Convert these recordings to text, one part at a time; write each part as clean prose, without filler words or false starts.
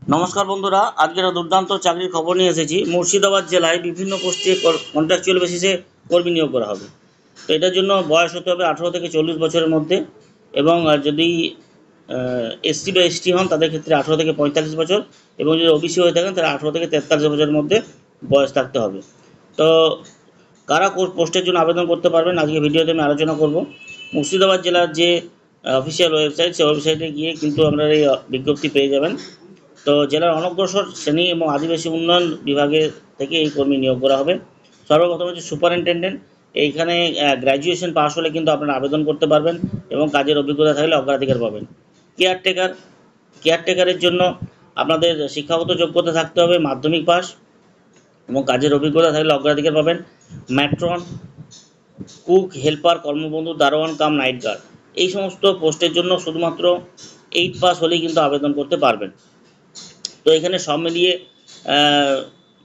নমস্কার বন্ধুরা, আজকের দুর্দান্ত চাকরির খবর নিয়ে এসেছি। মুর্শিদাবাদ জেলায় বিভিন্ন পোস্টে কন্ট্রাকচুয়াল বেসিসে কর্মী নিয়োগ করা হবে। তো এটার জন্য বয়স হতে হবে 18 থেকে 40 বছরের মধ্যে, এবং যদি এসসি বা এসটি হন তাদের ক্ষেত্রে 18 থেকে 45 বছর, এবং যদি ওবিসি হয়ে থাকেন তারা 18 থেকে 43 বছরের মধ্যে বয়স থাকতে হবে। তো কারা পোস্টের জন্য আবেদন করতে পারবেন আজকে ভিডিওতে আমি আলোচনা করব। মুর্শিদাবাদ জেলার যে অফিসিয়াল ওয়েবসাইট, সেই ওয়েবসাইটে গিয়ে কিন্তু আপনারা এই বিজ্ঞপ্তি পেয়ে যাবেন। তো জেলার অনগ্রসর শ্রেণী এবং আদিবাসী উন্নয়ন বিভাগে থেকে এই কর্মী নিয়োগ করা হবে। সর্বপ্রথম হচ্ছে সুপারিনটেন্ডেন্ট। এইখানে গ্র্যাজুয়েশন পাস হলে কিন্তু আপনারা আবেদন করতে পারবেন এবং কাজের অভিজ্ঞতা থাকলে অগ্রাধিকার পাবেন। কেয়ারটেকারের জন্য আপনাদের শিক্ষাগত যোগ্যতা থাকতে হবে, মাধ্যমিক পাস, এবং কাজের অভিজ্ঞতা থাকলে অগ্রাধিকার পাবেন। ম্যাট্রন, কুক, হেল্পার, কর্মবন্ধু, দারোয়ান কাম নাইট গার্ড, এই সমস্ত পোস্টের জন্য শুধুমাত্র 8 পাস হলেই কিন্তু আবেদন করতে পারবেন। তো এখানে সব মিলিয়ে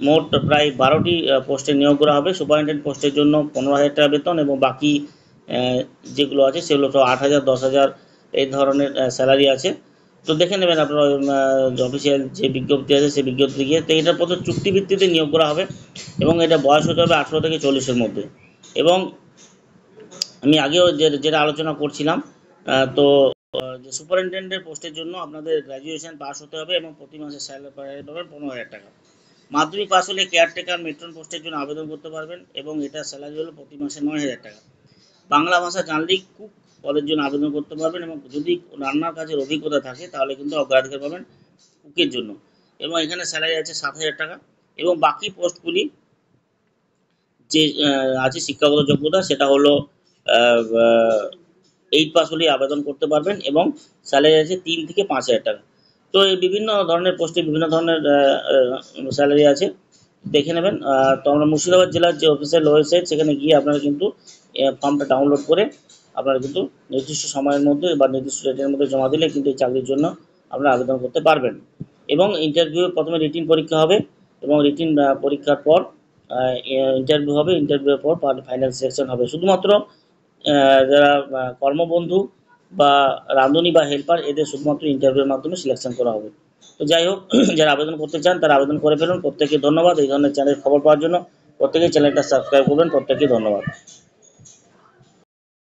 মোট প্রায় 12টি পোস্টে নিয়োগ করা হবে। সুপারিনটেন্ডেন্ট পোস্টের জন্য 15,000 টাকা বেতন, এবং বাকি যেগুলো আছে সেগুলো তো 8,000, 10,000 এই ধরনের স্যালারি আছে। তো দেখে নেবেন আপনারা অফিসিয়াল যে বিজ্ঞপ্তি আছে সেই বিজ্ঞপ্তি গিয়ে। তো এটার প্রথম চুক্তিভিত্তিতে নিয়োগ করা হবে, এবং এটা বয়স হতে হবে 18 থেকে 40-এর মধ্যে। এবং আমি আগেও যেটা আলোচনা করছিলাম, তো যে সুপারিনটেন্ডেন্টের পোস্টের জন্য আপনাদের গ্র্যাজুয়েশন পাস হতে হবে এবং প্রতি মাসে স্যালারি পাবেন 15,000 টাকা। মাধ্যমিক পাস হলে কেয়ারটেকার, মেট্রন পোস্টের জন্য আবেদন করতে পারবেন, এবং এটা স্যালারি হলো প্রতি মাসে 9,000 টাকা। বাংলা ভাষা জানলেই কুক পদের জন্য আবেদন করতে পারবেন, এবং যদি রান্নার কাজের অভিজ্ঞতা থাকে তাহলে কিন্তু অগ্রাধিকার পাবেন কুকের জন্য, এবং এখানে স্যালারি আছে 7,000 টাকা। এবং বাকি পোস্টগুলি যে আছে শিক্ষাগত যোগ্যতা, সেটা হলো 8 পাস হলেই আবেদন করতে পারবেন, এবং স্যালারি আছে 3 থেকে 5,000 টাকা। তো এই বিভিন্ন ধরনের পোস্টে বিভিন্ন ধরনের স্যালারি আছে, দেখে নেবেন। তো আমরা মুর্শিদাবাদ জেলার যে অফিসিয়াল ওয়েবসাইট, সেখানে গিয়ে আপনারা কিন্তু ফর্মটা ডাউনলোড করে আপনারা কিন্তু নির্দিষ্ট সময়ের মধ্যে বা নির্দিষ্ট ডেটের মধ্যে জমা দিলে কিন্তু এই চাকরির জন্য আপনারা আবেদন করতে পারবেন। এবং ইন্টারভিউ প্রথমে রিটিন পরীক্ষা হবে, এবং রিটিন পরীক্ষার পর ইন্টারভিউ হবে, ইন্টারভিউয়ের পর ফাইনাল সিলেকশন হবে। শুধুমাত্র যারা কর্মবন্ধু বা রাঁধুনি বা হেল্পার, এদের শুধুমাত্র ইন্টারভিউর মাধ্যমে সিলেকশন করা হবে। তো যাই হোক, যারা আবেদন করতে চান তারা আবেদন করে ফেলুন। প্রত্যেককে ধন্যবাদ। এই ধরনের চ্যানেল খবর পাওয়ার জন্য প্রত্যেকেই চ্যানেলটা সাবস্ক্রাইব করবেন। প্রত্যেককে ধন্যবাদ।